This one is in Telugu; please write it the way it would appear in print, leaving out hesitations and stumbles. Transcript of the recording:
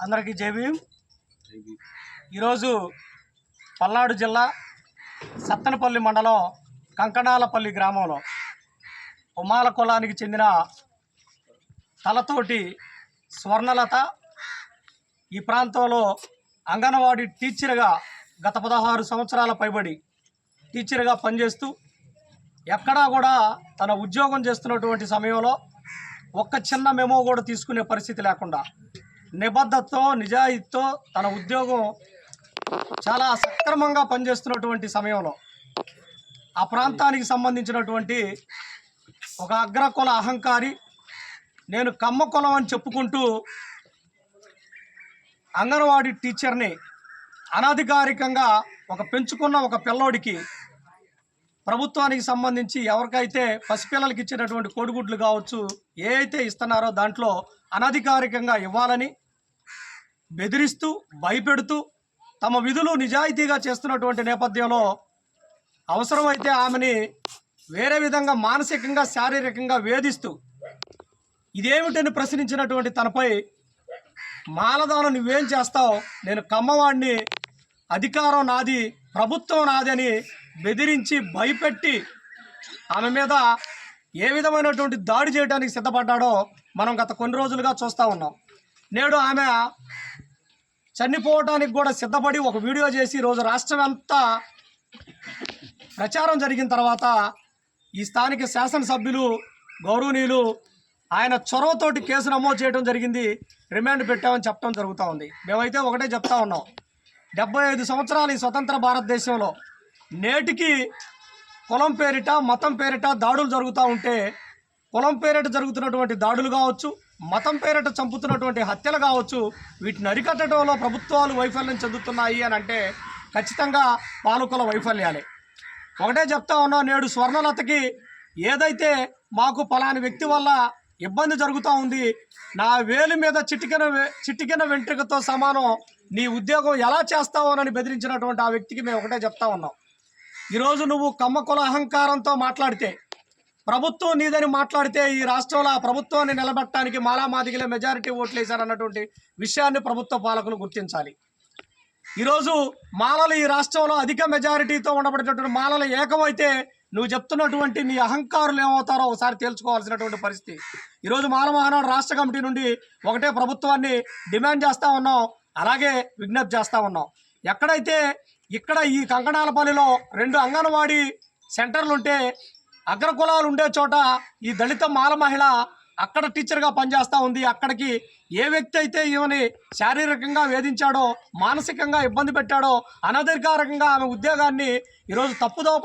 అందరికీ జై భీమ్. ఈరోజు పల్నాడు జిల్లా సత్తెనపల్లి మండలం కంకణాలపల్లి గ్రామంలో ఉమాల కులానికి చెందిన తలతోటి స్వర్ణలత ఈ ప్రాంతంలో అంగన్వాడీ టీచర్గా గత 16 సంవత్సరాల పైబడి టీచర్గా పనిచేస్తూ ఎక్కడా కూడా తన ఉద్యోగం చేస్తున్నటువంటి సమయంలో ఒక్క చిన్న మెమో కూడా తీసుకునే పరిస్థితి లేకుండా నిబద్ధతతో నిజాయితీతో తన ఉద్యోగం చాలా సక్రమంగా పనిచేస్తున్నటువంటి సమయంలో ఆ ప్రాంతానికి సంబంధించినటువంటి ఒక అగ్రకుల అహంకారి నేను కమ్మ కులం అని చెప్పుకుంటూ అంగన్వాడీ టీచర్ని అనధికారికంగా పెంచుకున్న ఒక పిల్లోడికి ప్రభుత్వానికి సంబంధించి ఎవరికైతే పసిపిల్లలకి ఇచ్చినటువంటి కోడిగుడ్లు కావచ్చు ఏ అయితే ఇస్తున్నారో దాంట్లో అనధికారికంగా ఇవ్వాలని బెదిరిస్తూ భయపెడుతూ తమ విధులు నిజాయితీగా చేస్తున్నటువంటి నేపథ్యంలో అవసరమైతే ఆమెని వేరే విధంగా మానసికంగా శారీరకంగా వేధిస్తూ ఇదేమిటని ప్రశ్నించినటువంటి తనపై మాలదానం నువ్వేం చేస్తావు, నేను కమ్మవాడిని, అధికారం నాది, ప్రభుత్వం నాది అని బెదిరించి భయపెట్టి ఆమె మీద ఏ విధమైనటువంటి దాడి చేయడానికి సిద్ధపడ్డాడో మనం గత కొన్ని రోజులుగా చూస్తూ ఉన్నాం. నేడు ఆమె చనిపోవటానికి కూడా సిద్ధపడి ఒక వీడియో చేసి ఈరోజు రాష్ట్రం అంతా ప్రచారం జరిగిన తర్వాత ఈ స్థానిక శాసనసభ్యులు గౌరవనీయులు ఆయన చొరవతోటి కేసు నమోదు చేయడం జరిగింది, రిమాండ్ పెట్టామని చెప్పడం జరుగుతూ ఉంది. మేమైతే ఒకటే చెప్తా ఉన్నాం, 75 సంవత్సరాలు ఈ స్వతంత్ర భారతదేశంలో నేటికి కులం పేరిట మతం పేరిట దాడులు జరుగుతూ ఉంటే కులం పేరిట జరుగుతున్నటువంటి దాడులు కావచ్చు, మతం పేరిట చంపుతున్నటువంటి హత్యలు కావచ్చు, వీటిని అరికట్టడంలో ప్రభుత్వాలు వైఫల్యం చెందుతున్నాయి అని అంటే ఖచ్చితంగా పాలకుల వైఫల్యాలే. ఒకటే చెప్తా ఉన్నాం, నేడు స్వర్ణలతకి ఏదైతే మాకు పలాని వ్యక్తి వల్ల ఇబ్బంది జరుగుతూ ఉంది, నా వేలు మీద చిటికెన వెంట్రుకతో సమానం, నీ ఉద్యోగం ఎలా చేస్తావోనని బెదిరించినటువంటి ఆ వ్యక్తికి మేము ఒకటే చెప్తా ఉన్నాం. ఈరోజు నువ్వు కమ్మకుల అహంకారంతో మాట్లాడితే, ప్రభుత్వం నీదని మాట్లాడితే ఈ రాష్ట్రంలో ఆ ప్రభుత్వాన్ని నిలబెట్టడానికి మాలామాదిగలే మెజారిటీ ఓట్లు వేశారన్నటువంటి విషయాన్ని ప్రభుత్వ పాలకులు గుర్తించాలి. ఈరోజు మాలలు ఈ రాష్ట్రంలో అధిక మెజారిటీతో ఉండబడేటటువంటి మాలలు ఏకమైతే నువ్వు చెప్తున్నటువంటి నీ అహంకారులు ఏమవుతారో ఒకసారి తేల్చుకోవాల్సినటువంటి పరిస్థితి. ఈరోజు మాల మహానాడు రాష్ట్ర కమిటీ నుండి ఒకటే ప్రభుత్వాన్ని డిమాండ్ చేస్తూ ఉన్నాం, అలాగే విజ్ఞప్తి చేస్తూ ఉన్నాం. ఎక్కడైతే ఇక్కడ ఈ కంకణాలపల్లిలో 2 అంగన్వాడీ సెంటర్లు ఉంటే అగ్రకులాలు ఉండే చోట ఈ దళిత మాల మహిళ అక్కడ టీచర్గా పనిచేస్తూ ఉంది. అక్కడికి ఏ వ్యక్తి అయితే ఈమెని శారీరకంగా వేధించాడో, మానసికంగా ఇబ్బంది పెట్టాడో, అనధికారికంగా ఆమె ఉద్యోగాన్ని ఈరోజు తప్పుదోవ